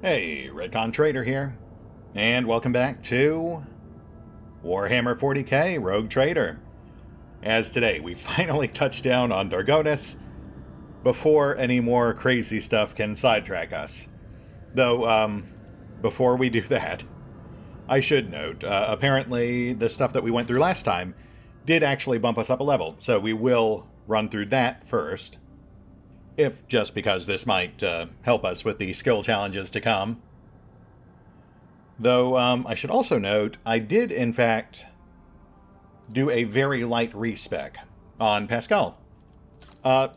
Hey, RetconRaider here, and welcome back to Warhammer 40k Rogue Trader. As today we finally touch down on Dargonis before any more crazy stuff can sidetrack us. Though, before we do that, I should note, apparently the stuff that we went through last time did actually bump us up a level, so we will run through that first. If just because this might help us with the skill challenges to come. Though, I should also note, I did, in fact, do a very light respec on Pascal.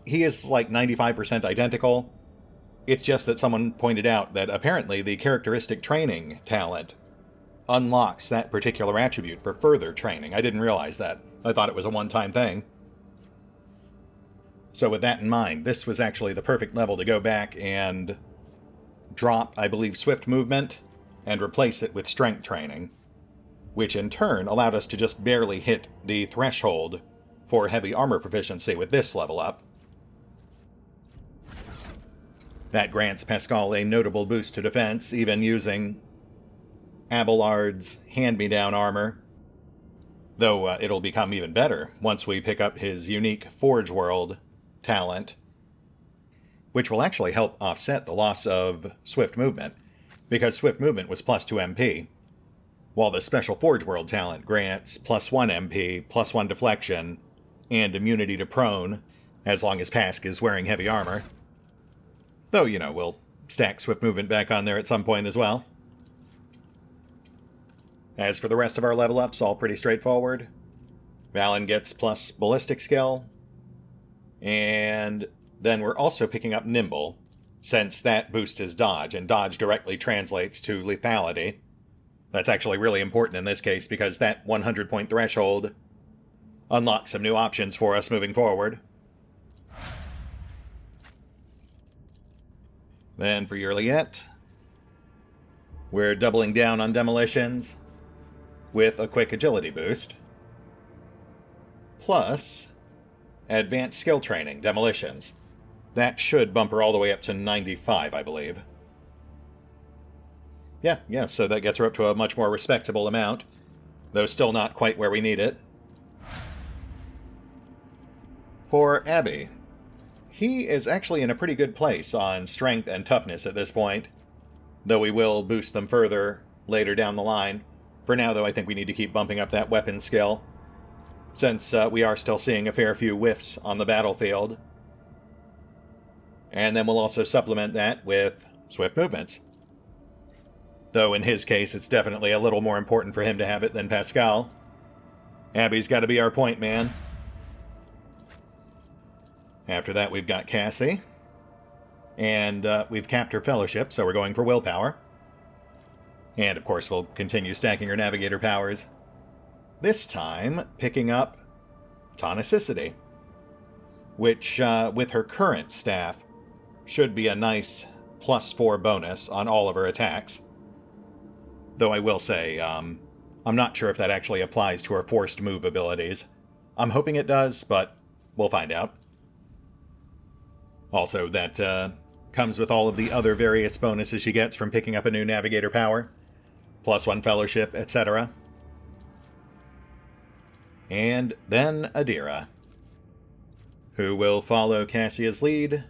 He is like 95% identical. It's just that someone pointed out that apparently the characteristic training talent unlocks that particular attribute for further training. I didn't realize that. I thought it was a one-time thing. So with that in mind, this was actually the perfect level to go back and drop, I believe, swift movement and replace it with strength training, which in turn allowed us to just barely hit the threshold for heavy armor proficiency with this level up. That grants Pascal a notable boost to defense, even using Abelard's hand-me-down armor, though it'll become even better once we pick up his unique Forge World talent, which will actually help offset the loss of swift movement, because swift movement was plus 2 MP, while the special Forge World talent grants plus 1 MP, plus 1 deflection, and immunity to prone, as long as Pask is wearing heavy armor. Though, you know, we'll stack swift movement back on there at some point as well. As for the rest of our level ups, all pretty straightforward. Valin gets plus ballistic skill, and then we're also picking up Nimble, since that boosts his dodge, and dodge directly translates to lethality. That's actually really important in this case, because that 100-point threshold unlocks some new options for us moving forward. Then for your Liet, we're doubling down on demolitions with a quick agility boost, plus advanced skill training, demolitions. That should bump her all the way up to 95, I believe. Yeah, so that gets her up to a much more respectable amount, though still not quite where we need it. For Abby, he is actually in a pretty good place on strength and toughness at this point, though we will boost them further later down the line. For now, though, I think we need to keep bumping up that weapon skill, since we are still seeing a fair few whiffs on the battlefield. And then we'll also supplement that with swift movements. Though in his case, it's definitely a little more important for him to have it than Pascal. Abby's got to be our point man. After that, we've got Cassie. And we've capped her fellowship, so we're going for willpower. And of course, we'll continue stacking her navigator powers. This time, picking up Tonicity, which, with her current staff, should be a nice +4 bonus on all of her attacks. Though I will say, I'm not sure if that actually applies to her forced move abilities. I'm hoping it does, but we'll find out. Also, that comes with all of the other various bonuses she gets from picking up a new navigator power, +1 fellowship, etc. And then Adira, who will follow Cassia's lead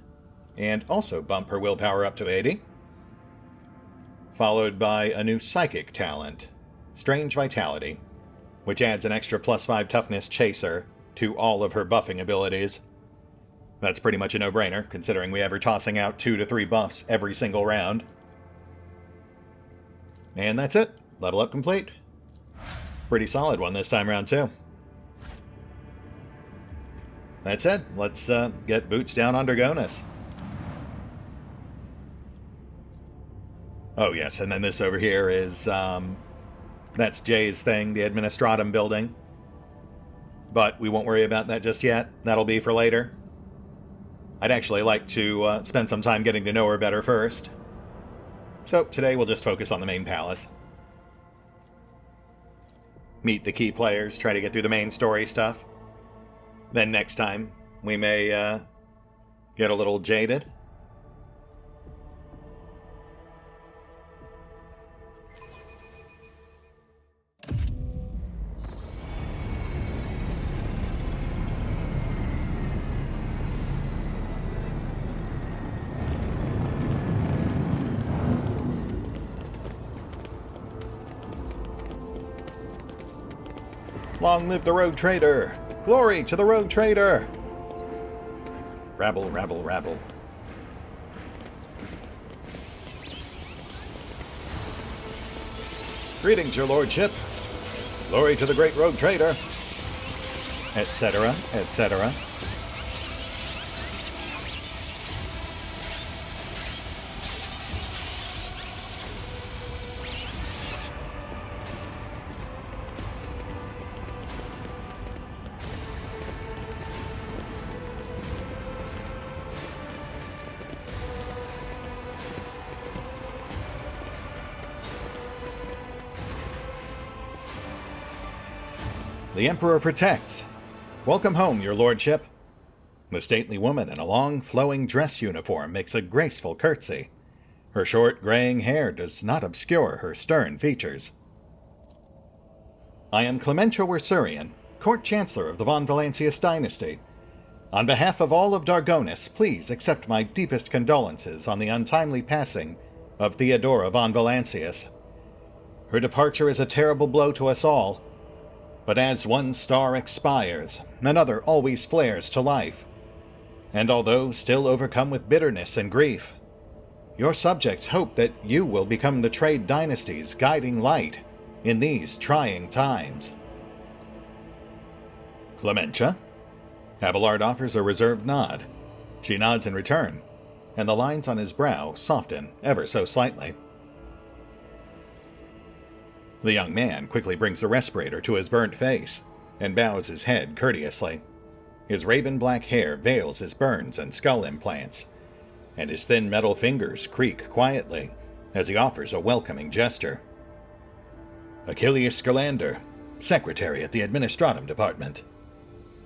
and also bump her willpower up to 80, followed by a new psychic talent, Strange Vitality, which adds an extra +5 toughness chaser to all of her buffing abilities. That's pretty much a no-brainer, considering we have her tossing out 2 to 3 buffs every single round. And that's it. Level up complete. Pretty solid one this time around, too. That's it. Let's get boots down on Dargonis. Oh, yes, and then this over here is, that's Jay's thing, the Administratum building. But we won't worry about that just yet. That'll be for later. I'd actually like to spend some time getting to know her better first. So today we'll just focus on the main palace. Meet the key players, try to get through the main story stuff. Then next time, we may get a little jaded. Long live the rogue trader! Glory to the rogue trader! Rabble, rabble, rabble. Greetings, your lordship. Glory to the great rogue trader. Etc., etc. The Emperor protects. Welcome home, your lordship. The stately woman in a long, flowing dress uniform makes a graceful curtsy. Her short, graying hair does not obscure her stern features. I am Clementia Wersurian, Court Chancellor of the Von Valancius dynasty. On behalf of all of Dargonis, please accept my deepest condolences on the untimely passing of Theodora von Valancius. Her departure is a terrible blow to us all. But as one star expires, another always flares to life. And although still overcome with bitterness and grief, your subjects hope that you will become the trade dynasty's guiding light in these trying times. Clementia? Abelard offers a reserved nod. She nods in return, and the lines on his brow soften ever so slightly. The young man quickly brings a respirator to his burnt face and bows his head courteously. His raven-black hair veils his burns and skull implants, and his thin metal fingers creak quietly as he offers a welcoming gesture. Achilles Scalander, Secretary at the Administratum Department.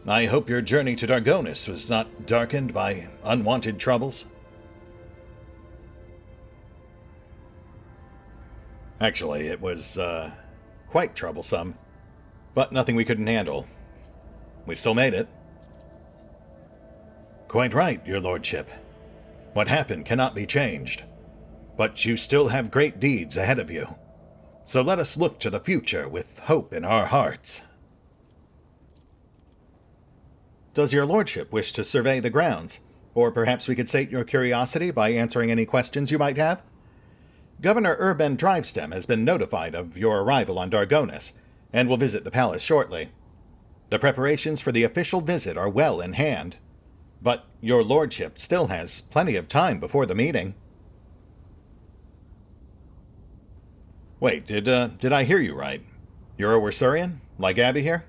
I hope your journey to Dargonis was not darkened by unwanted troubles. Actually, it was, quite troublesome, but nothing we couldn't handle. We still made it. Quite right, your lordship. What happened cannot be changed, but you still have great deeds ahead of you. So let us look to the future with hope in our hearts. Does your lordship wish to survey the grounds, or perhaps we could sate your curiosity by answering any questions you might have? Governor Urban Drivestem has been notified of your arrival on Dargonis, and will visit the palace shortly. The preparations for the official visit are well in hand, but your lordship still has plenty of time before the meeting. Wait, did I hear you right? You're a Wersurian, like Abby here?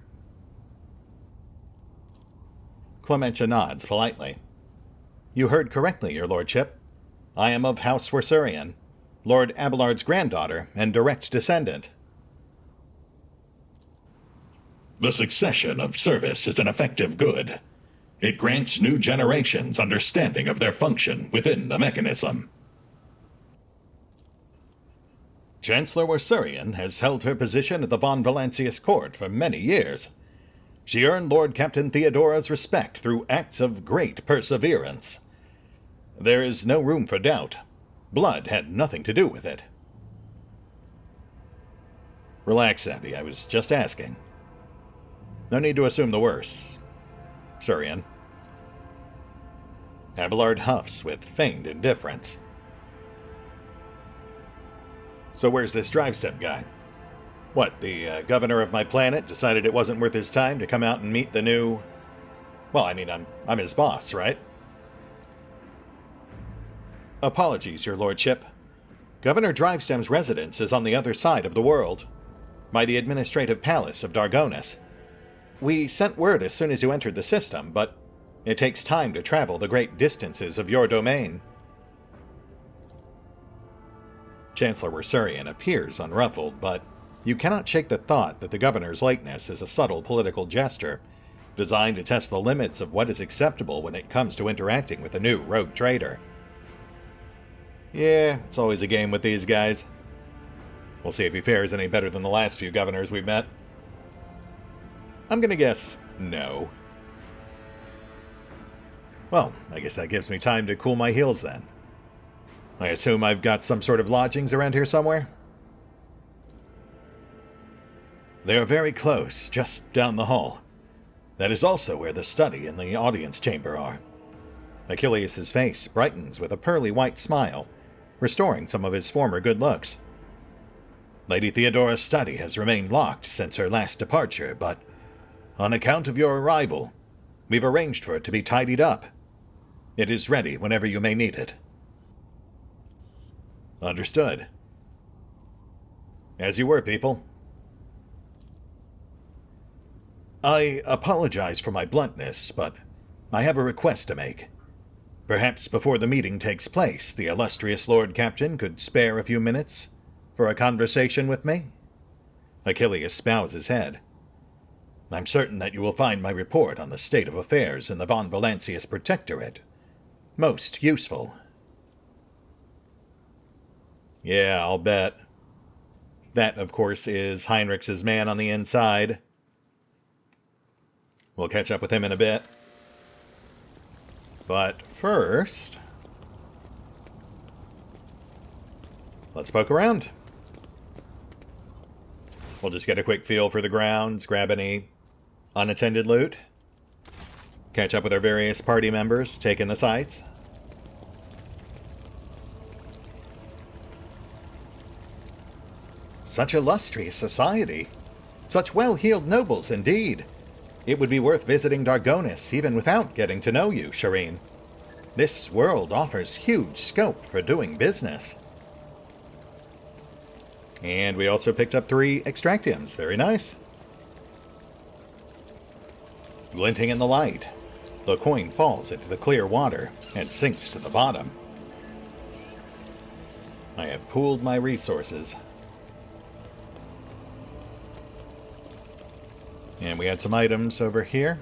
Clementia nods politely. You heard correctly, your lordship. I am of House Wersurian, Lord Abelard's granddaughter and direct descendant. The succession of service is an effective good. It grants new generations understanding of their function within the mechanism. Chancellor Wersurian has held her position at the Von Valancius court for many years. She earned Lord Captain Theodora's respect through acts of great perseverance. There is no room for doubt. Blood had nothing to do with it. Relax, Abby, I was just asking. No need to assume the worst. Surian. Abelard huffs with feigned indifference. So where's this Drivestep guy? What, the governor of my planet decided it wasn't worth his time to come out and meet the new... Well, I mean, I'm his boss, right? Apologies, your lordship. Governor Drivestem's residence is on the other side of the world, by the administrative palace of Dargonis. We sent word as soon as you entered the system, but it takes time to travel the great distances of your domain. Chancellor Wersurian appears unruffled, but you cannot shake the thought that the governor's lateness is a subtle political gesture, designed to test the limits of what is acceptable when it comes to interacting with a new rogue trader. Yeah, it's always a game with these guys. We'll see if he fares any better than the last few governors we've met. I'm gonna guess no. Well, I guess that gives me time to cool my heels then. I assume I've got some sort of lodgings around here somewhere? They are very close, just down the hall. That is also where the study and the audience chamber are. Achilles' face brightens with a pearly white smile, restoring some of his former good looks. Lady Theodora's study has remained locked since her last departure, but on account of your arrival, we've arranged for it to be tidied up. It is ready whenever you may need it. Understood. As you were, people. I apologize for my bluntness, but I have a request to make. Perhaps before the meeting takes place, the illustrious Lord Captain could spare a few minutes for a conversation with me? Achilles bows his head. I'm certain that you will find my report on the state of affairs in the Von Valancius Protectorate most useful. Yeah, I'll bet. That, of course, is Heinrich's man on the inside. We'll catch up with him in a bit. But first, let's poke around. We'll just get a quick feel for the grounds, grab any unattended loot, catch up with our various party members, take in the sights. Such illustrious society. Such well-heeled nobles indeed. It would be worth visiting Dargonis even without getting to know you, Shireen. This world offers huge scope for doing business. And we also picked up 3 extractiums. Very nice. Glinting in the light, the coin falls into the clear water and sinks to the bottom. I have pooled my resources. And we had some items over here.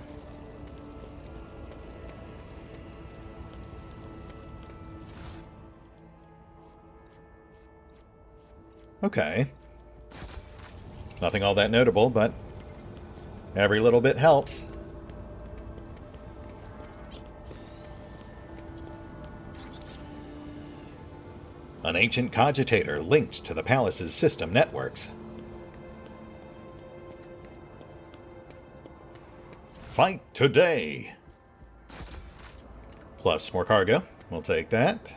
Okay. Nothing all that notable, but every little bit helps. An ancient cogitator linked to the palace's system networks. Fight today! Plus more cargo. We'll take that.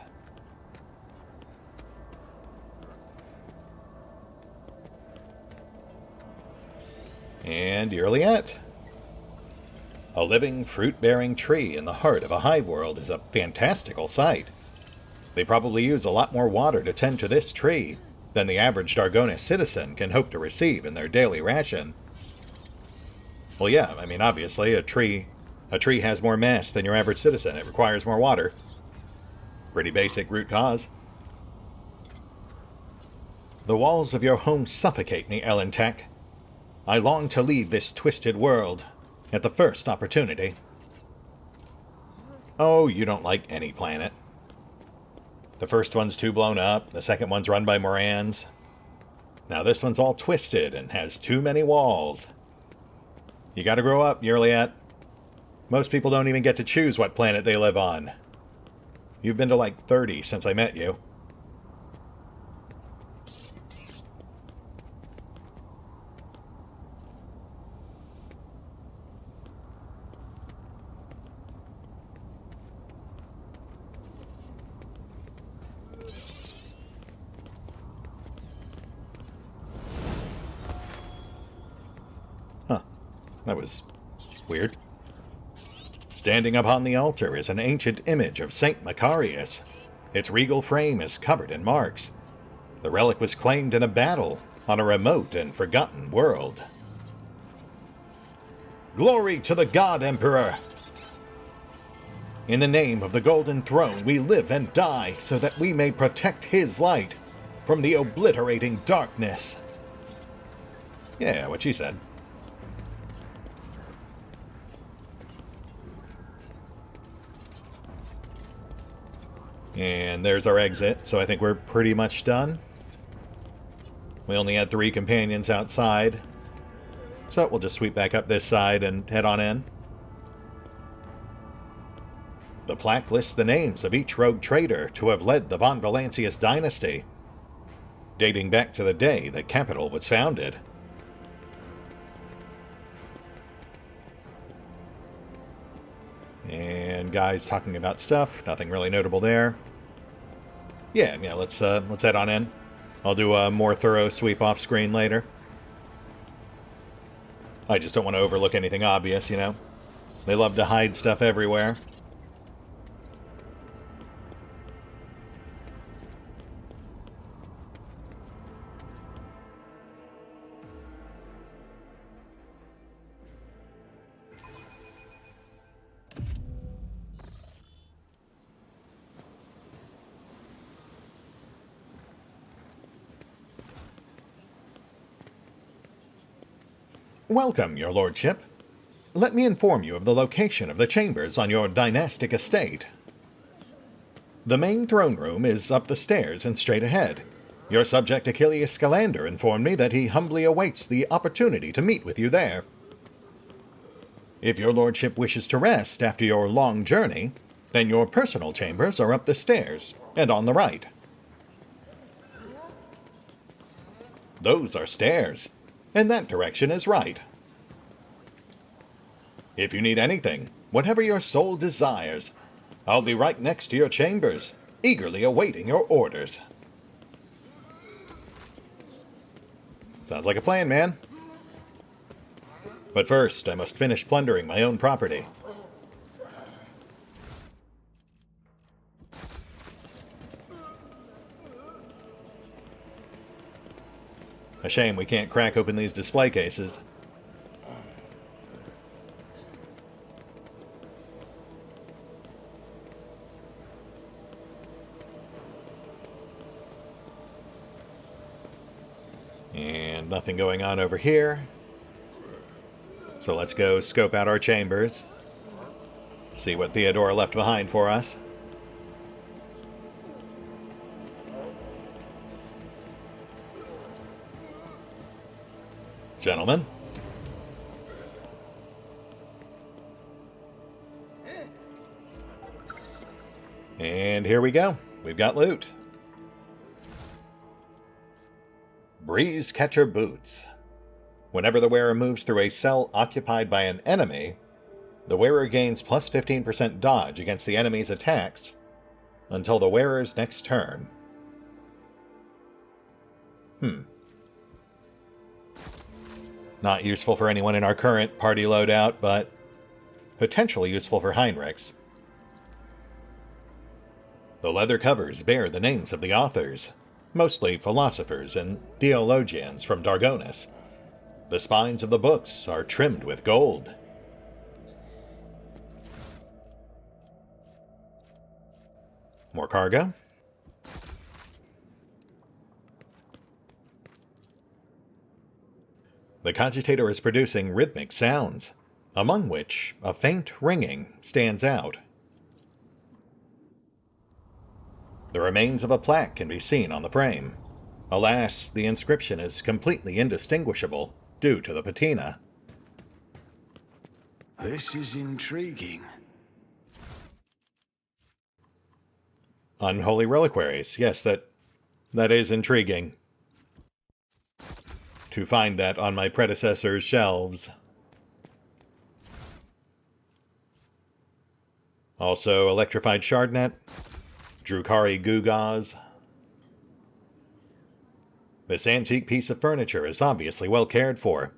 And yearly at. A living, fruit-bearing tree in the heart of a hive world is a fantastical sight. They probably use a lot more water to tend to this tree than the average Dargonis citizen can hope to receive in their daily ration. Well, yeah, I mean, obviously, a tree has more mass than your average citizen. It requires more water. Pretty basic root cause. The walls of your home suffocate me, Ellentek. I long to leave this twisted world at the first opportunity. Oh, you don't like any planet. The first one's too blown up, the second one's run by Morans. Now this one's all twisted and has too many walls. You gotta grow up, Yurliat. Most people don't even get to choose what planet they live on. You've been to like 30 since I met you. That was weird. Standing upon the altar is an ancient image of Saint Macarius. Its regal frame is covered in marks. The relic was claimed in a battle on a remote and forgotten world. Glory to the God Emperor! In the name of the Golden Throne, we live and die so that we may protect his light from the obliterating darkness. Yeah, what she said. And there's our exit, so I think we're pretty much done. We only had 3 companions outside, so we'll just sweep back up this side and head on in. The plaque lists the names of each rogue trader to have led the Von Valancius dynasty, dating back to the day the capital was founded. guys talking about stuff. Nothing really notable there. Yeah, let's head on in. I'll do a more thorough sweep off screen later. I just don't want to overlook anything obvious, you know? They love to hide stuff everywhere. Welcome, your lordship. Let me inform you of the location of the chambers on your dynastic estate. The main throne room is up the stairs and straight ahead. Your subject Achilles Scalander informed me that he humbly awaits the opportunity to meet with you there. If your lordship wishes to rest after your long journey, then your personal chambers are up the stairs and on the right. Those are stairs, and that direction is right. If you need anything, whatever your soul desires, I'll be right next to your chambers, eagerly awaiting your orders. Sounds like a plan, man. But first, I must finish plundering my own property. A shame we can't crack open these display cases. And nothing going on over here. So let's go scope out our chambers. See what Theodora left behind for us. Gentlemen. And here we go. We've got loot. Breeze Catcher Boots. Whenever the wearer moves through a cell occupied by an enemy, the wearer gains plus 15% dodge against the enemy's attacks until the wearer's next turn. Not useful for anyone in our current party loadout, but potentially useful for Heinrichs. The leather covers bear the names of the authors, mostly philosophers and theologians from Dargonis. The spines of the books are trimmed with gold. More cargo. The cogitator is producing rhythmic sounds, among which a faint ringing stands out. The remains of a plaque can be seen on the frame. Alas, the inscription is completely indistinguishable due to the patina. This is intriguing. Unholy reliquaries. Yes, that is intriguing. To find that on my predecessor's shelves. Also, electrified shardnet, Drukhari gewgaws. This antique piece of furniture is obviously well cared for,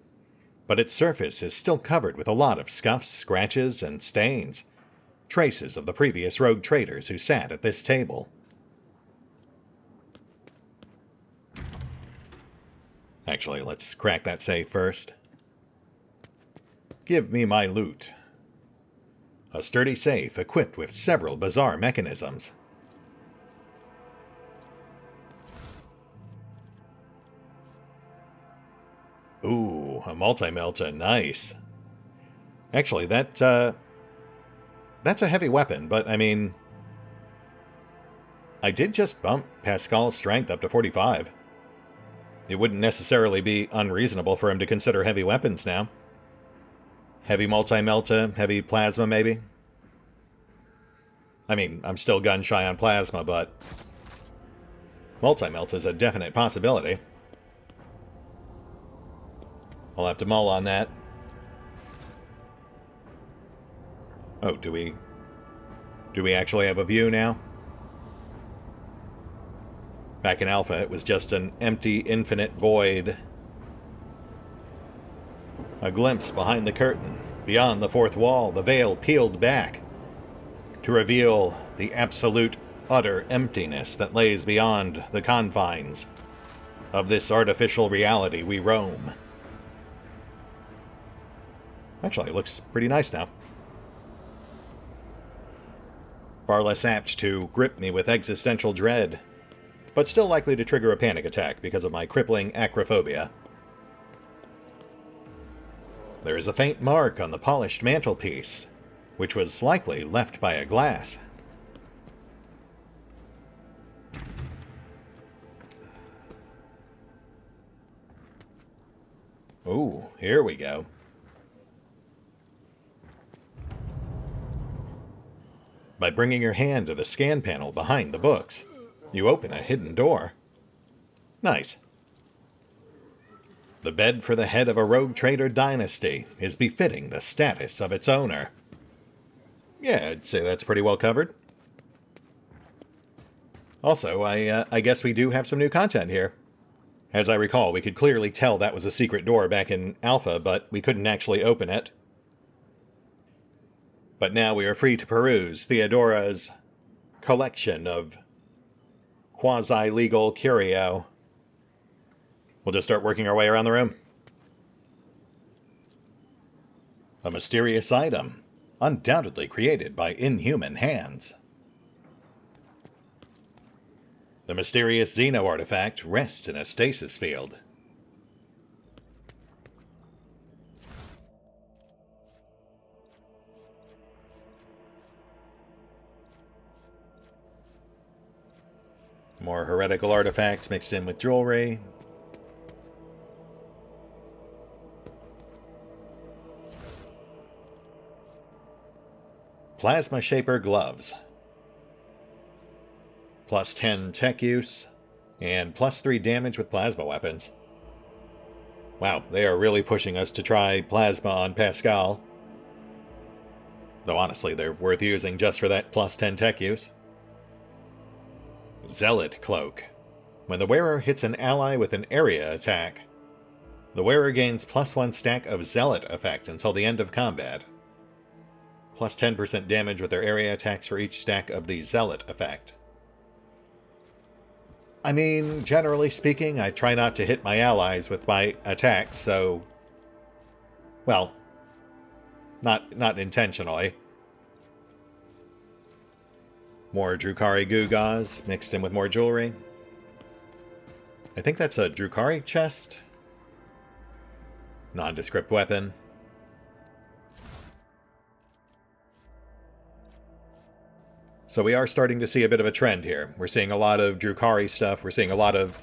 but its surface is still covered with a lot of scuffs, scratches, and stains, traces of the previous rogue traders who sat at this table. Actually, let's crack that safe first. Give me my loot. A sturdy safe equipped with several bizarre mechanisms. Ooh, a multi-melta, nice. Actually, that's a heavy weapon, but I mean, I did just bump Pascal's strength up to 45. It wouldn't necessarily be unreasonable for him to consider heavy weapons now. Heavy multi-melta, heavy plasma, maybe? I mean, I'm still gun-shy on plasma, but multi-melta is a definite possibility. I'll have to mull on that. Oh, do we Do we actually have a view now? Back in Alpha, it was just an empty, infinite void. A glimpse behind the curtain, beyond the fourth wall, the veil peeled back to reveal the absolute, utter emptiness that lays beyond the confines of this artificial reality we roam. Actually, it looks pretty nice now. Far less apt to grip me with existential dread, but still likely to trigger a panic attack because of my crippling acrophobia. There is a faint mark on the polished mantelpiece, which was likely left by a glass. Ooh, here we go. By bringing your hand to the scan panel behind the books, you open a hidden door. Nice. The bed for the head of a rogue trader dynasty is befitting the status of its owner. Yeah, I'd say that's pretty well covered. Also, I guess we do have some new content here. As I recall, we could clearly tell that was a secret door back in Alpha, but we couldn't actually open it. But now we are free to peruse Theodora's collection of quasi-legal curio. We'll just start working our way around the room. A mysterious item, undoubtedly created by inhuman hands. The mysterious Xeno artifact rests in a stasis field. More heretical artifacts mixed in with jewelry. Plasma Shaper gloves. Plus 10 tech use, and plus 3 damage with plasma weapons. Wow, they are really pushing us to try plasma on Pascal. Though honestly, they're worth using just for that plus 10 tech use. Zealot Cloak. When the wearer hits an ally with an area attack, the wearer gains plus 1 stack of Zealot effect until the end of combat. Plus 10% damage with their area attacks for each stack of the Zealot effect. I mean, generally speaking, I try not to hit my allies with my attacks, so... Well, not intentionally. More Drukhari Gewgaws mixed in with more jewelry. I think that's a Drukhari chest. Nondescript weapon. So we are starting to see a bit of a trend here. We're seeing a lot of Drukhari stuff. We're seeing a lot of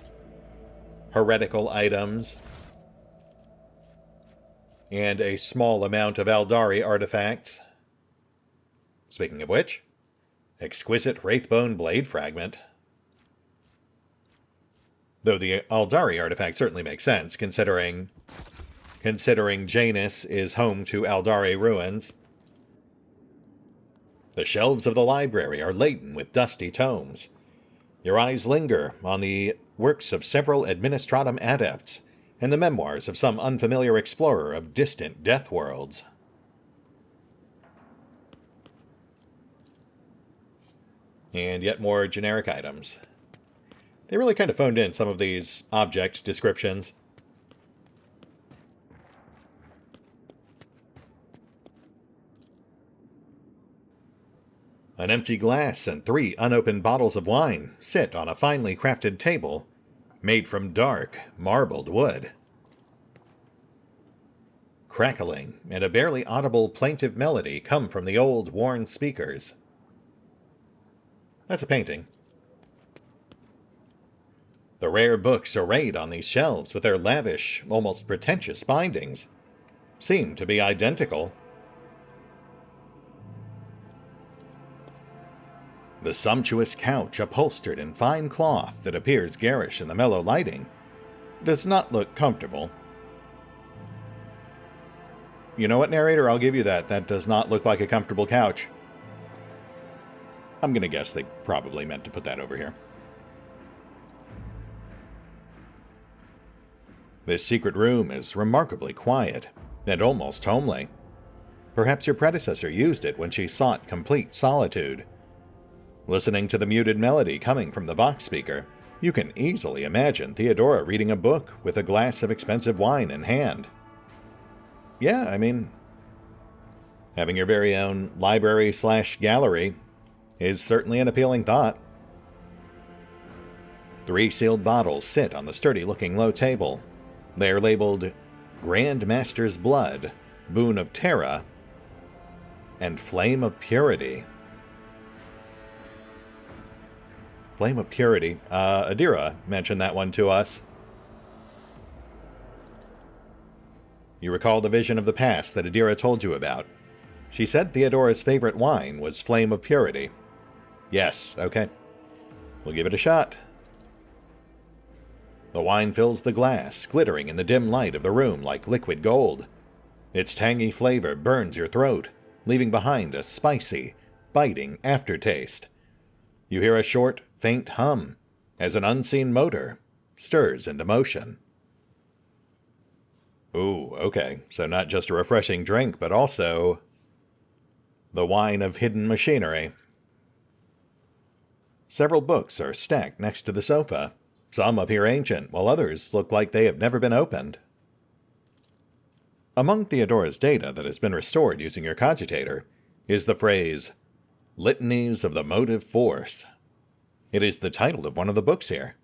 heretical items. And a small amount of Aeldari artifacts. Speaking of which, exquisite Wraithbone blade fragment. Though the Aeldari artifact certainly makes sense, considering Janus is home to Aeldari ruins. The shelves of the library are laden with dusty tomes. Your eyes linger on the works of several Administratum adepts and the memoirs of some unfamiliar explorer of distant death worlds. And yet more generic items. They really kind of phoned in some of these object descriptions. An empty glass and 3 unopened bottles of wine sit on a finely crafted table made from dark, marbled wood. Crackling and a barely audible plaintive melody come from the old, worn speakers. That's a painting. The rare books arrayed on these shelves with their lavish, almost pretentious bindings seem to be identical. The sumptuous couch, upholstered in fine cloth that appears garish in the mellow lighting, does not look comfortable. You know what, narrator? I'll give you that. That does not look like a comfortable couch. I'm going to guess they probably meant to put that over here. This secret room is remarkably quiet and almost homely. Perhaps your predecessor used it when she sought complete solitude. Listening to the muted melody coming from the Vox speaker, you can easily imagine Theodora reading a book with a glass of expensive wine in hand. Yeah, I mean, having your very own library/gallery is certainly an appealing thought. 3 sealed bottles sit on the sturdy-looking low table. They are labeled Grand Master's Blood, Boon of Terra, and Flame of Purity. Flame of Purity. Adira mentioned that one to us. You recall the vision of the past that Adira told you about. She said Theodora's favorite wine was Flame of Purity. Yes, okay. We'll give it a shot. The wine fills the glass, glittering in the dim light of the room like liquid gold. Its tangy flavor burns your throat, leaving behind a spicy, biting aftertaste. You hear a short, faint hum as an unseen motor stirs into motion. Ooh, okay, so not just a refreshing drink, but also the wine of hidden machinery. Several books are stacked next to the sofa. Some appear ancient, while others look like they have never been opened. Among Theodora's data that has been restored using your cogitator is the phrase, Litanies of the Motive Force. It is the title of one of the books here.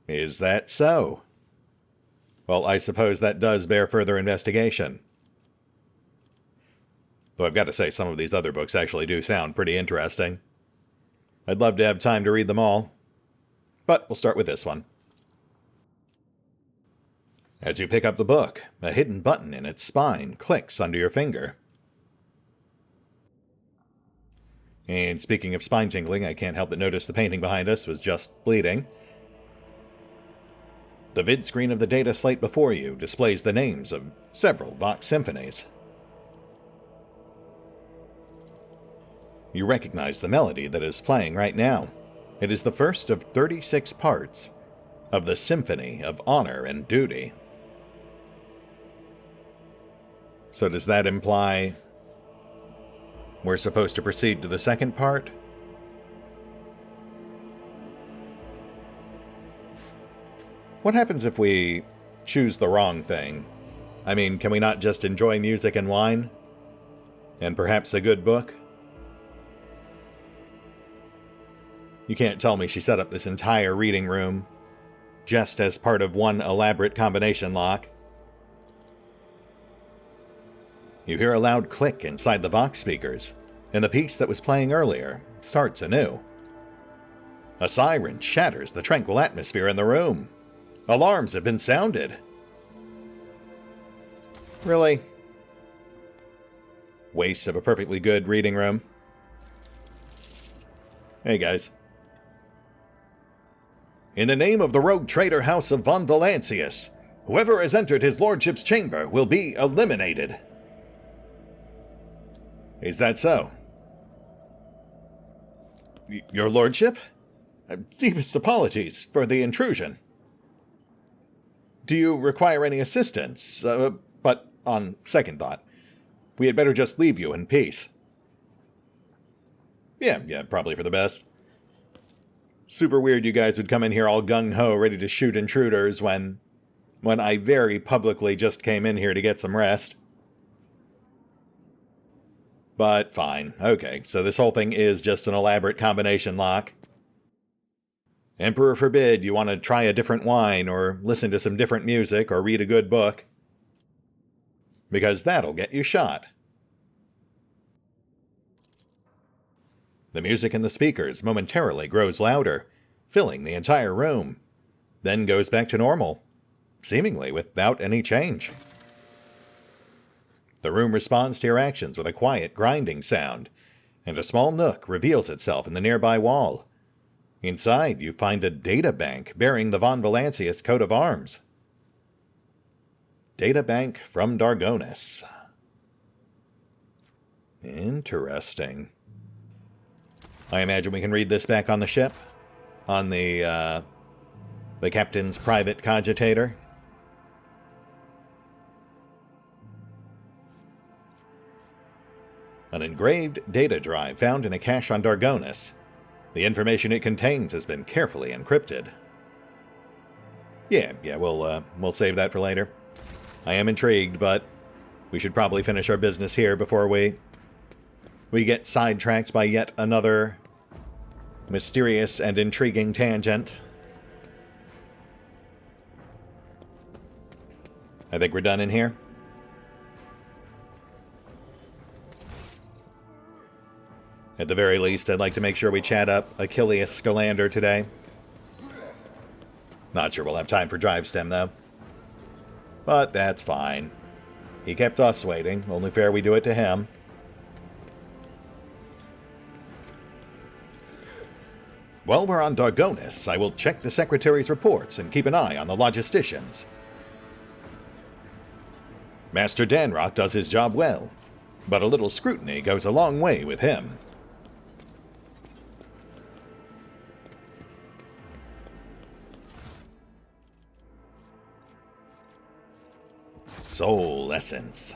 Is that so? Well, I suppose that does bear further investigation. Though I've got to say, some of these other books actually do sound pretty interesting. I'd love to have time to read them all, but we'll start with this one. As you pick up the book, a hidden button in its spine clicks under your finger. And speaking of spine tingling, I can't help but notice the painting behind us was just bleeding. The vid screen of the data slate before you displays the names of several Vox symphonies. You recognize the melody that is playing right now. It is the first of 36 parts of the Symphony of Honor and Duty. So does that imply we're supposed to proceed to the second part? What happens if we choose the wrong thing? I mean, can we not just enjoy music and wine? And perhaps a good book? You can't tell me she set up this entire reading room just as part of one elaborate combination lock. You hear a loud click inside the Vox speakers, and the piece that was playing earlier starts anew. A siren shatters the tranquil atmosphere in the room. Alarms have been sounded. Really? Waste of a perfectly good reading room. Hey guys. In the name of the rogue traitor house of von Valancius, whoever has entered his lordship's chamber will be eliminated. Is that so? Your lordship? Deepest apologies for the intrusion. Do you require any assistance? But on second thought, we had better just leave you in peace. Yeah, probably for the best. Super weird you guys would come in here all gung-ho ready to shoot intruders when I very publicly just came in here to get some rest. But fine, okay, so this whole thing is just an elaborate combination lock. Emperor forbid you want to try a different wine or listen to some different music or read a good book. Because that'll get you shot. The music in the speakers momentarily grows louder, filling the entire room, then goes back to normal, seemingly without any change. The room responds to your actions with a quiet grinding sound, and a small nook reveals itself in the nearby wall. Inside, you find a data bank bearing the von Valancius coat of arms. Data bank from Dargonis. Interesting. I imagine we can read this back on the ship? On the captain's private cogitator? An engraved data drive found in a cache on Dargonis. The information it contains has been carefully encrypted. Yeah, we'll save that for later. I am intrigued, but we should probably finish our business here before we get sidetracked by yet another mysterious and intriguing tangent. I think we're done in here. At the very least, I'd like to make sure we chat up Achilles Scalander today. Not sure we'll have time for drive stem, though. But that's fine. He kept us waiting. Only fair we do it to him. While we're on Dargonis, I will check the Secretary's reports and keep an eye on the logisticians. Master Danrock does his job well, but a little scrutiny goes a long way with him. Soul Essence.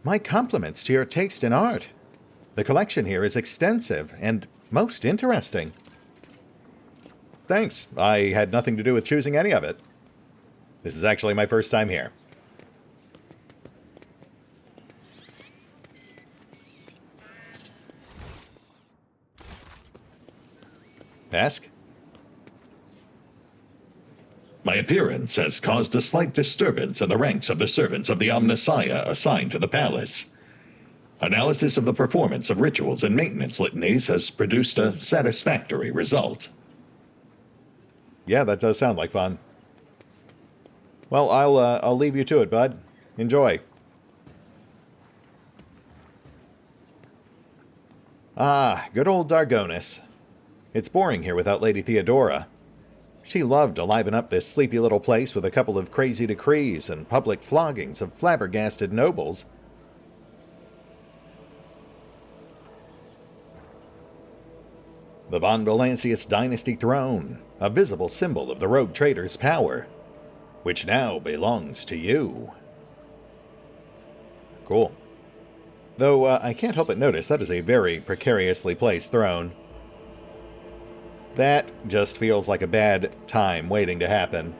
My compliments to your taste in art. The collection here is extensive and most interesting. Thanks. I had nothing to do with choosing any of it. This is actually my first time here. Ask? My appearance has caused a slight disturbance in the ranks of the servants of the Omnissiah assigned to the palace. Analysis of the performance of rituals and maintenance litanies has produced a satisfactory result. Yeah, that does sound like fun. Well, I'll leave you to it, bud. Enjoy. Ah, good old Dargonis. It's boring here without Lady Theodora. She loved to liven up this sleepy little place with a couple of crazy decrees and public floggings of flabbergasted nobles. The Von Valancius dynasty throne, a visible symbol of the rogue trader's power, which now belongs to you. Cool. Though I can't help but notice that is a very precariously placed throne. That just feels like a bad time waiting to happen.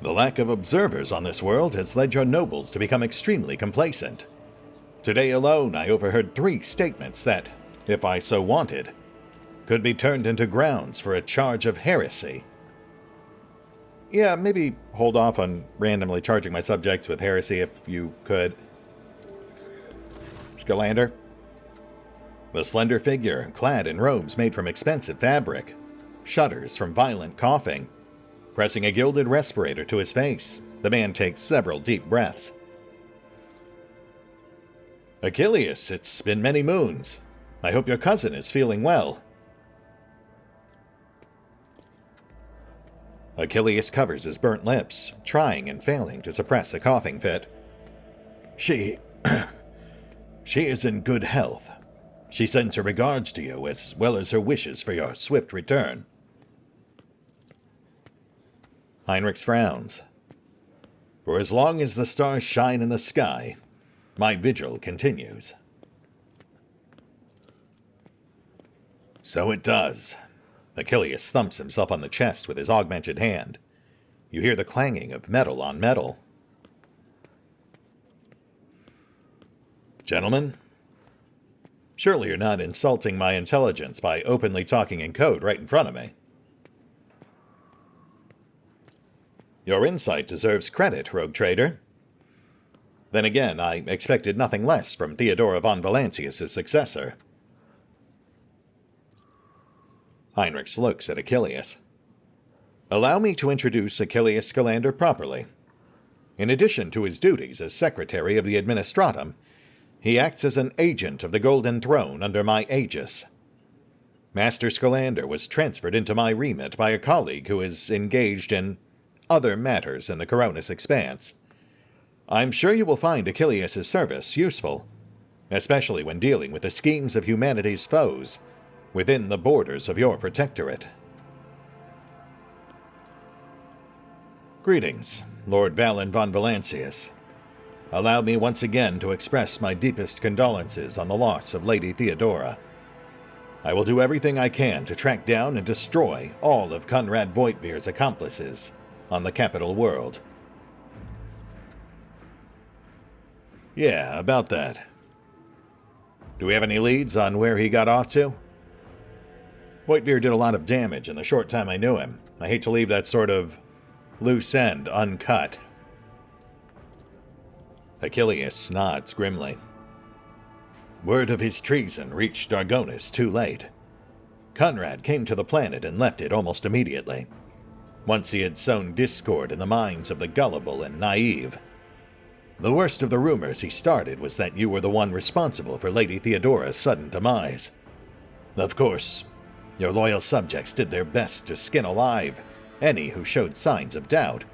The lack of observers on this world has led your nobles to become extremely complacent. Today alone, I overheard 3 statements that, if I so wanted, could be turned into grounds for a charge of heresy. Yeah, maybe hold off on randomly charging my subjects with heresy if you could. Scalander. The slender figure, clad in robes made from expensive fabric, shudders from violent coughing. Pressing a gilded respirator to his face, the man takes several deep breaths. Achilles, it's been many moons. I hope your cousin is feeling well. Achilles covers his burnt lips, trying and failing to suppress a coughing fit. She is in good health. She sends her regards to you as well as her wishes for your swift return. Heinrichs frowns. For as long as the stars shine in the sky, my vigil continues. So it does. Achilles thumps himself on the chest with his augmented hand. You hear the clanging of metal on metal. Gentlemen, surely you're not insulting my intelligence by openly talking in code right in front of me. Your insight deserves credit, rogue trader. Then again, I expected nothing less from Theodora von Valancius' successor. Heinrichs looks at Achilles. Allow me to introduce Achilles Scalander properly. In addition to his duties as Secretary of the Administratum, he acts as an agent of the Golden Throne under my aegis. Master Scalander was transferred into my remit by a colleague who is engaged in other matters in the Coronis Expanse. I'm sure you will find Achilles' service useful, especially when dealing with the schemes of humanity's foes within the borders of your protectorate. Greetings, Lord Valen von Valancius. Allow me once again to express my deepest condolences on the loss of Lady Theodora. I will do everything I can to track down and destroy all of Conrad Voigtvir's accomplices on the capital world. Yeah, about that. Do we have any leads on where he got off to? Voigtvir did a lot of damage in the short time I knew him. I hate to leave that sort of loose end uncut. Achilles nods grimly. Word of his treason reached Dargonis too late. Conrad came to the planet and left it almost immediately, once he had sown discord in the minds of the gullible and naive. The worst of the rumors he started was that you were the one responsible for Lady Theodora's sudden demise. Of course, your loyal subjects did their best to skin alive any who showed signs of doubt,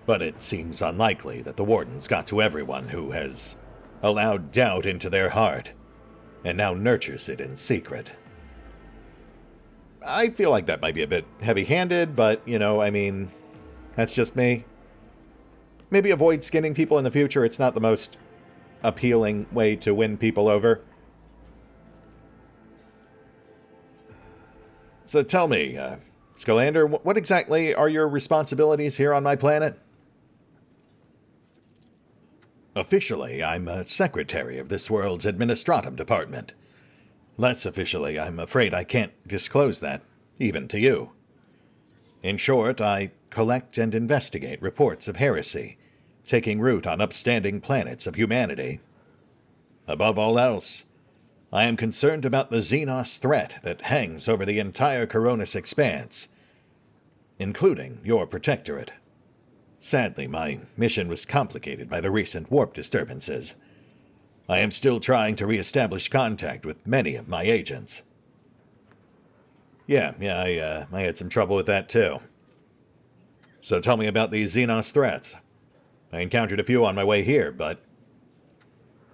but it seems unlikely that the Wardens got to everyone who has allowed doubt into their heart and now nurtures it in secret. I feel like that might be a bit heavy-handed, but, that's just me. Maybe avoid skinning people in the future. It's not the most appealing way to win people over. So tell me, Scalander, what exactly are your responsibilities here on my planet? Officially, I'm a secretary of this world's Administratum Department. Less officially, I'm afraid I can't disclose that, even to you. In short, I collect and investigate reports of heresy taking root on upstanding planets of humanity. Above all else, I am concerned about the Xenos threat that hangs over the entire Coronis Expanse, including your protectorate. Sadly, my mission was complicated by the recent warp disturbances. I am still trying to re-establish contact with many of my agents. Yeah, I had some trouble with that too. So tell me about these Xenos threats. I encountered a few on my way here, but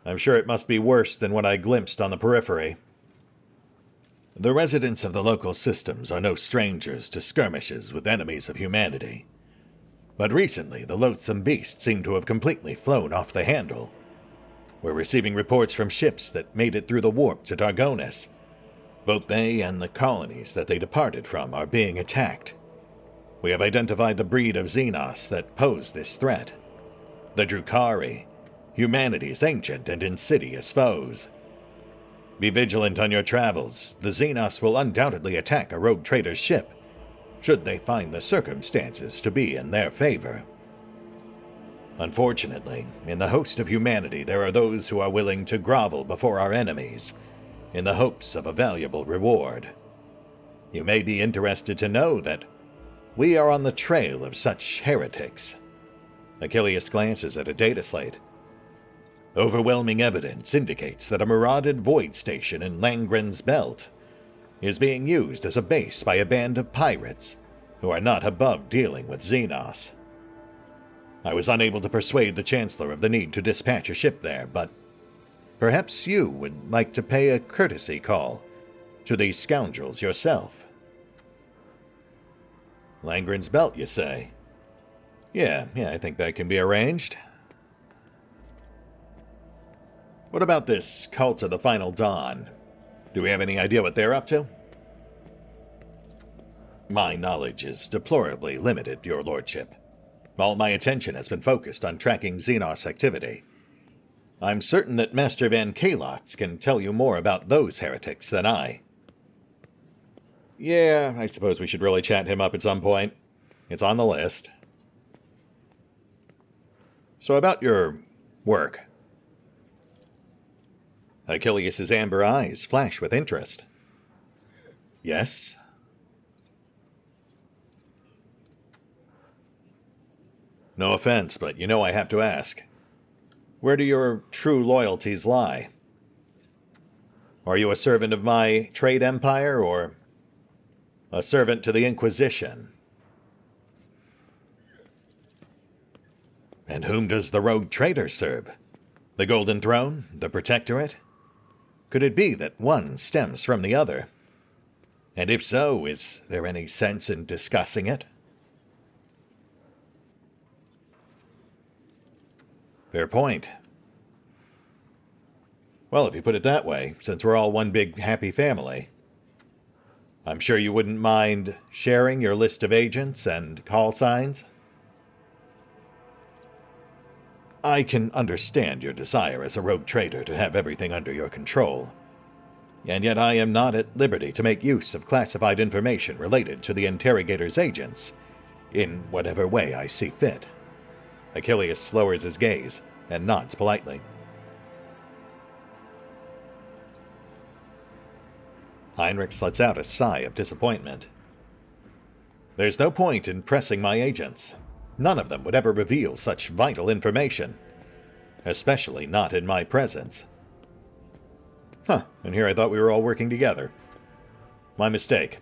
I'm sure it must be worse than what I glimpsed on the periphery. The residents of the local systems are no strangers to skirmishes with enemies of humanity. But recently, the loathsome beasts seem to have completely flown off the handle. We're receiving reports from ships that made it through the warp to Dargonis. Both they and the colonies that they departed from are being attacked. We have identified the breed of Xenos that pose this threat. The Drukhari, humanity's ancient and insidious foes. Be vigilant on your travels. The Xenos will undoubtedly attack a rogue trader's ship, should they find the circumstances to be in their favor. Unfortunately, in the host of humanity there are those who are willing to grovel before our enemies, in the hopes of a valuable reward. You may be interested to know that we are on the trail of such heretics. Achilles glances at a data slate. Overwhelming evidence indicates that a marauded void station in Langren's Belt is being used as a base by a band of pirates who are not above dealing with Xenos. I was unable to persuade the Chancellor of the need to dispatch a ship there, but perhaps you would like to pay a courtesy call to these scoundrels yourself. Langren's Belt, you say? Yeah, I think that can be arranged. What about this Cult of the Final Dawn? Do we have any idea what they're up to? My knowledge is deplorably limited, your lordship. All my attention has been focused on tracking Xenos activity. I'm certain that Master Van Kalox can tell you more about those heretics than I. Yeah, I suppose we should really chat him up at some point. It's on the list. So about your work. Achilles' amber eyes flash with interest. Yes? No offense, but you know I have to ask. Where do your true loyalties lie? Are you a servant of my trade empire, or a servant to the Inquisition? And whom does the rogue trader serve? The Golden Throne? The Protectorate? Could it be that one stems from the other? And if so, is there any sense in discussing it? Fair point. Well, if you put it that way, since we're all one big happy family, I'm sure you wouldn't mind sharing your list of agents and call signs? I can understand your desire as a rogue trader to have everything under your control, and yet I am not at liberty to make use of classified information related to the interrogator's agents in whatever way I see fit. Achilles lowers his gaze and nods politely. Heinrich lets out a sigh of disappointment. There's no point in pressing my agents. None of them would ever reveal such vital information, especially not in my presence. Huh, and here I thought we were all working together. My mistake.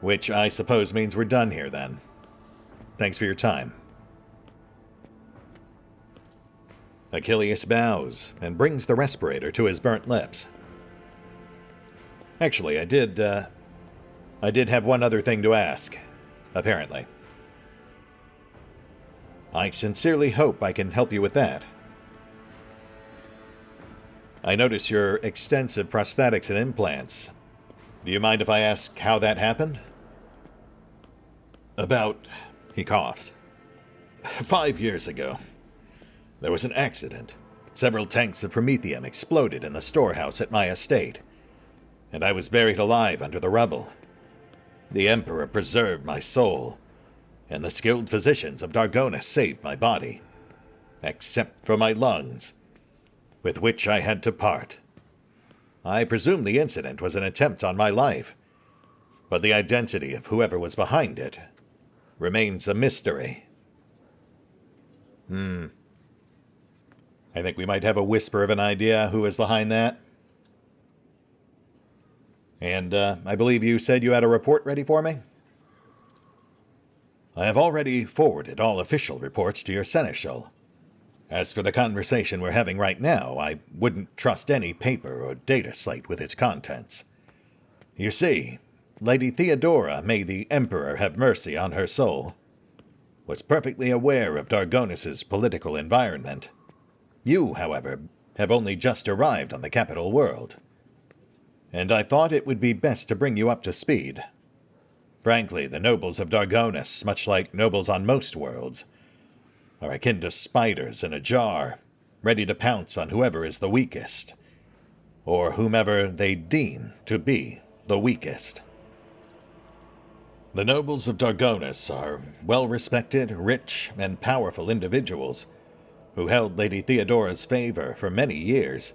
Which I suppose means we're done here then. Thanks for your time. Achilles bows and brings the respirator to his burnt lips. Actually, I did have one other thing to ask, apparently. I sincerely hope I can help you with that. I notice your extensive prosthetics and implants. Do you mind if I ask how that happened? He coughs. 5 years ago, there was an accident. Several tanks of promethium exploded in the storehouse at my estate, and I was buried alive under the rubble. The Emperor preserved my soul, and the skilled physicians of Dargonis saved my body, except for my lungs, with which I had to part. I presume the incident was an attempt on my life, but the identity of whoever was behind it remains a mystery. I think we might have a whisper of an idea who is behind that. And I believe you said you had a report ready for me? I have already forwarded all official reports to your seneschal. As for the conversation we're having right now, I wouldn't trust any paper or data slate with its contents. You see, Lady Theodora, may the Emperor have mercy on her soul, was perfectly aware of Dargonis' political environment. You, however, have only just arrived on the capital world, and I thought it would be best to bring you up to speed. Frankly, the nobles of Dargonis, much like nobles on most worlds, are akin to spiders in a jar, ready to pounce on whoever is the weakest, or whomever they deem to be the weakest. The nobles of Dargonis are well-respected, rich, and powerful individuals who held Lady Theodora's favor for many years,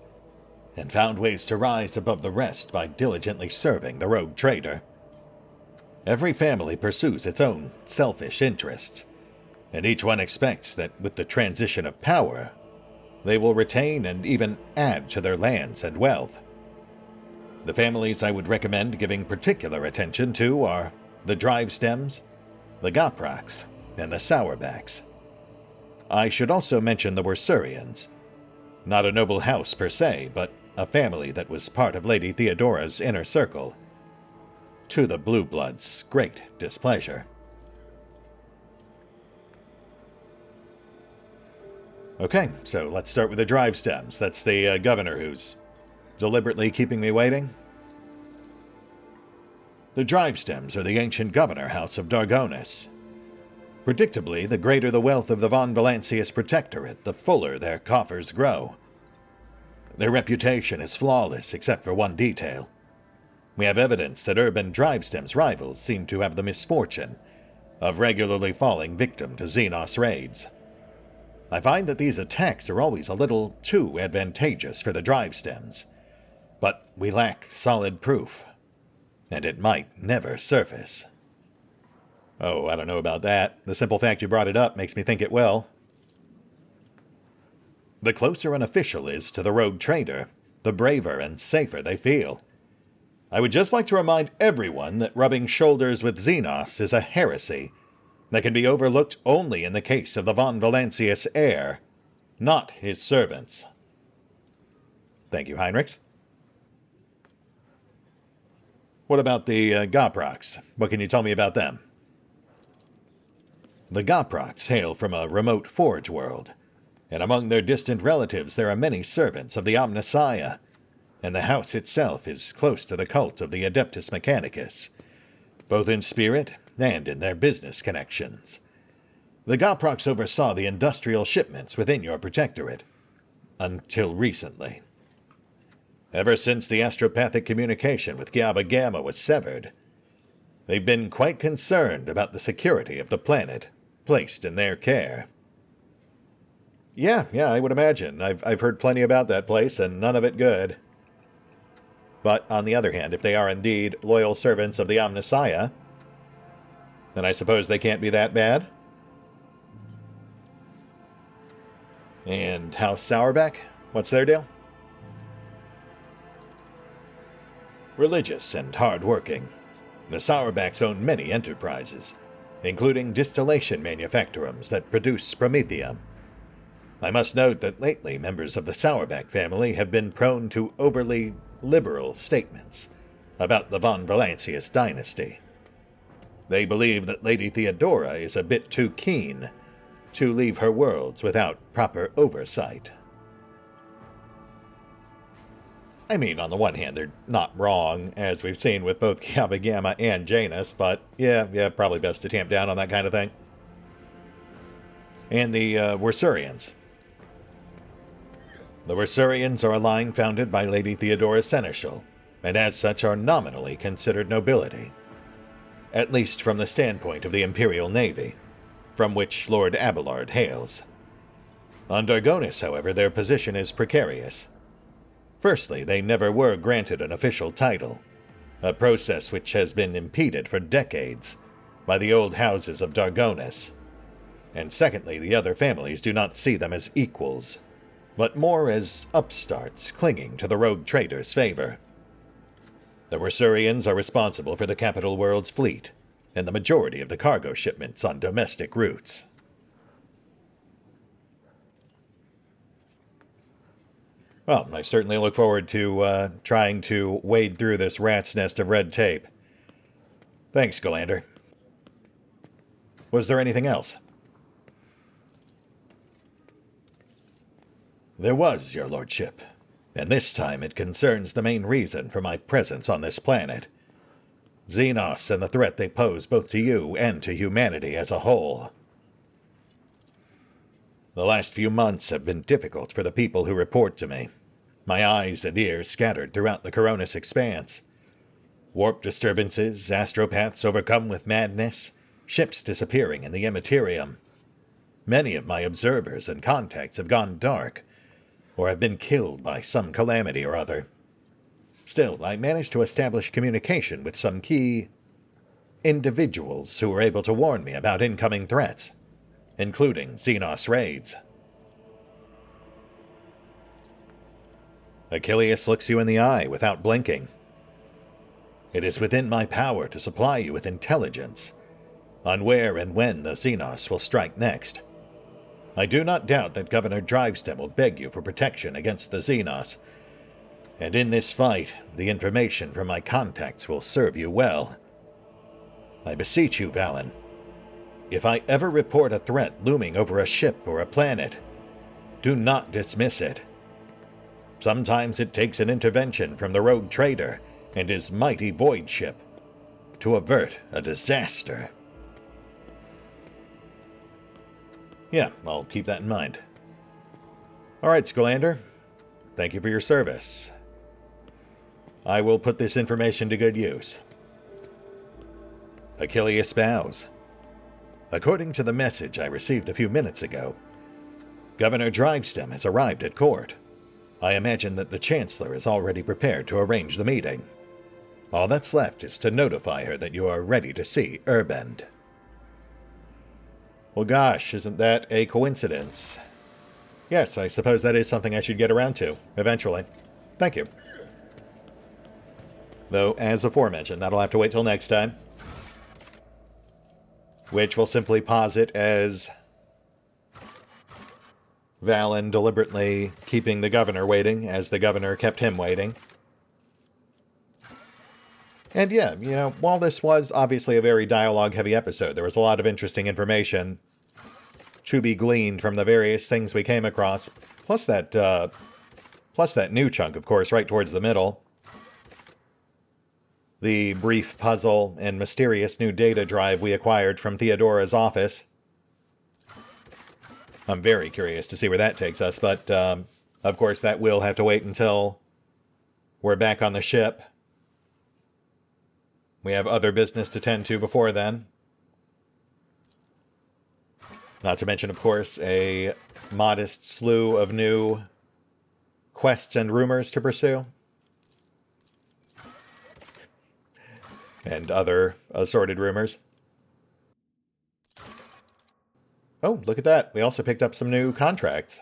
and found ways to rise above the rest by diligently serving the rogue trader. Every family pursues its own selfish interests, and each one expects that with the transition of power, they will retain and even add to their lands and wealth. The families I would recommend giving particular attention to are the Drivestems, the Goproks, and the Sourbacks. I should also mention the Wersurians, not a noble house per se, but a family that was part of Lady Theodora's inner circle, to the Blue Bloods' great displeasure. Okay, so let's start with the Drivestems. That's the governor who's deliberately keeping me waiting. The Drivestems are the ancient governor house of Dargonis. Predictably, the greater the wealth of the Von Valancius Protectorate, the fuller their coffers grow. Their reputation is flawless except for one detail. We have evidence that urban Drivestem's rivals seem to have the misfortune of regularly falling victim to Xenos raids. I find that these attacks are always a little too advantageous for the Drivestems, but we lack solid proof, and it might never surface. Oh, I don't know about that. The simple fact you brought it up makes me think it will. The closer an official is to the rogue trader, the braver and safer they feel. I would just like to remind everyone that rubbing shoulders with Xenos is a heresy that can be overlooked only in the case of the von Valancius heir, not his servants. Thank you, Heinrichs. What about the Goproks? What can you tell me about them? The Goproks hail from a remote forge world, and among their distant relatives there are many servants of the Omnissiah, and the house itself is close to the cult of the Adeptus Mechanicus, both in spirit and in their business connections. The Goproks oversaw the industrial shipments within your protectorate, until recently. Ever since the astropathic communication with Giaba Gamma was severed, they've been quite concerned about the security of the planet placed in their care. Yeah, I would imagine. I've heard plenty about that place, and none of it good. But, on the other hand, if they are indeed loyal servants of the Omnissiah, then I suppose they can't be that bad? And House Sourbeck? What's their deal? Religious and hard-working, the Sourbacks own many enterprises, including distillation manufactorums that produce promethium. I must note that lately members of the Sourbeck family have been prone to overly liberal statements about the von Valancius dynasty. They believe that Lady Theodora is a bit too keen to leave her worlds without proper oversight. I mean, on the one hand, they're not wrong, as we've seen with both Giaba Gamma and Janus, but yeah, probably best to tamp down on that kind of thing. And the Wersurians. The Wersurians are a line founded by Lady Theodora Seneschal, and as such are nominally considered nobility. At least from the standpoint of the Imperial Navy, from which Lord Abelard hails. On Dargonis, however, their position is precarious. Firstly, they never were granted an official title, a process which has been impeded for decades by the old houses of Dargonis. And secondly, the other families do not see them as equals, but more as upstarts clinging to the rogue trader's favor. The Wersurians are responsible for the capital world's fleet, and the majority of the cargo shipments on domestic routes. Well, I certainly look forward to trying to wade through this rat's nest of red tape. Thanks, Galander. Was there anything else? There was, your lordship, and this time it concerns the main reason for my presence on this planet. Xenos and the threat they pose both to you and to humanity as a whole. The last few months have been difficult for the people who report to me, my eyes and ears scattered throughout the Coronis expanse. Warp disturbances, astropaths overcome with madness, ships disappearing in the immaterium. Many of my observers and contacts have gone dark, or have been killed by some calamity or other. Still, I managed to establish communication with some key individuals who were able to warn me about incoming threats, including Xenos raids. Achilles looks you in the eye without blinking. It is within my power to supply you with intelligence on where and when the Xenos will strike next. I do not doubt that Governor Drivestem will beg you for protection against the Xenos, and in this fight, the information from my contacts will serve you well. I beseech you, Valen, if I ever report a threat looming over a ship or a planet, do not dismiss it. Sometimes it takes an intervention from the rogue trader and his mighty void ship to avert a disaster. Yeah, I'll keep that in mind. All right, Scalander. Thank you for your service. I will put this information to good use. Achilles bows. According to the message I received a few minutes ago, Governor Drivestem has arrived at court. I imagine that the Chancellor is already prepared to arrange the meeting. All that's left is to notify her that you are ready to see Urbend. Well, gosh, isn't that a coincidence? Yes, I suppose that is something I should get around to, eventually. Thank you. Though, as aforementioned, that'll have to wait till next time. Which will simply posit as Valen deliberately keeping the governor waiting, as the governor kept him waiting. And yeah, you know, while this was obviously a very dialogue-heavy episode, there was a lot of interesting information to be gleaned from the various things we came across, plus that new chunk, of course, right towards the middle. The brief puzzle and mysterious new data drive we acquired from Theodora's office. I'm very curious to see where that takes us, but, of course, that will have to wait until we're back on the ship. We have other business to tend to before then. Not to mention, of course, a modest slew of new quests and rumors to pursue. And other assorted rumors. Oh, look at that. We also picked up some new contracts.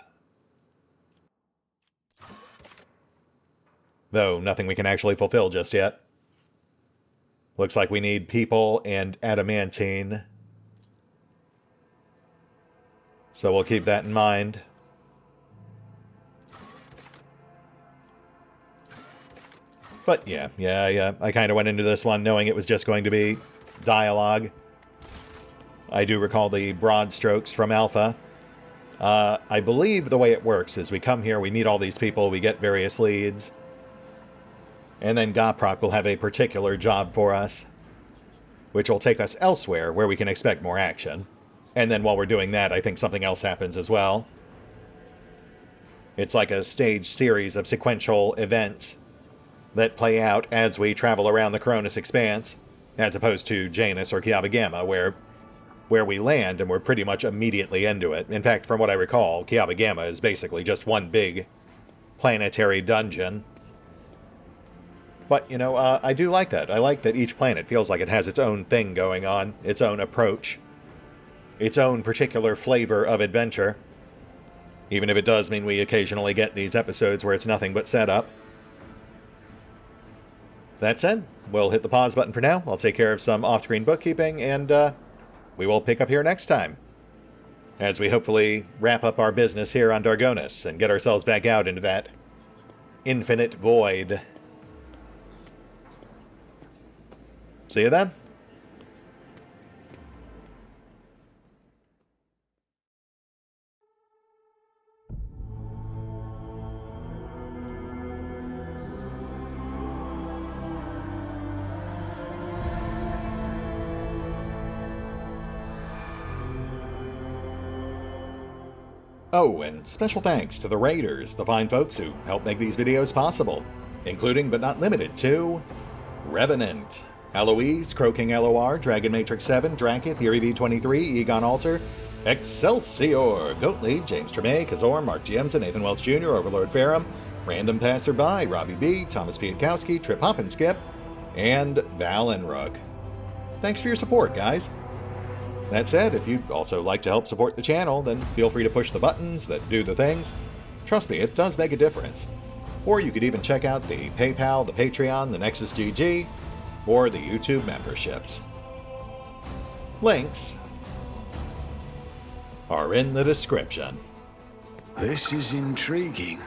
Though nothing we can actually fulfill just yet. Looks like we need people and adamantine. So we'll keep that in mind. But yeah, I kind of went into this one knowing it was just going to be dialogue. I do recall the broad strokes from Alpha. I believe the way it works is we come here, we meet all these people, we get various leads. And then Goprock will have a particular job for us, which will take us elsewhere where we can expect more action. And then while we're doing that, I think something else happens as well. It's like a staged series of sequential events that play out as we travel around the Cronus Expanse, as opposed to Janus or Kiava Gamma, where we land and we're pretty much immediately into it. In fact, from what I recall, Kiava Gamma is basically just one big planetary dungeon. But, you know, I do like that. I like that each planet feels like it has its own thing going on, its own approach, its own particular flavor of adventure. Even if it does mean we occasionally get these episodes where it's nothing but setup. That said, we'll hit the pause button for now. I'll take care of some off-screen bookkeeping, and we will pick up here next time, as we hopefully wrap up our business here on Dargonis and get ourselves back out into that infinite void. See you then. Oh, and special thanks to the Raiders, the fine folks who help make these videos possible, including but not limited to Revenant, Alois, CrowkingLoR, Dragon Matrix 7, Drakiith, V23, EgonAlter, Exsellsior, Gottlieb, James Trimmier, Kazorm, Mark Giemza, Nathan Welch Jr., OverlordPherom, RandomPassrby, RobbyB, Tomasz Piątkowski, Triphoppenskip, and Valinrook. Thanks for your support, guys. That said, if you'd also like to help support the channel, then feel free to push the buttons that do the things. Trust me, it does make a difference. Or you could even check out the PayPal, the Patreon, the Nexus GG, or the YouTube memberships. Links are in the description. This is intriguing.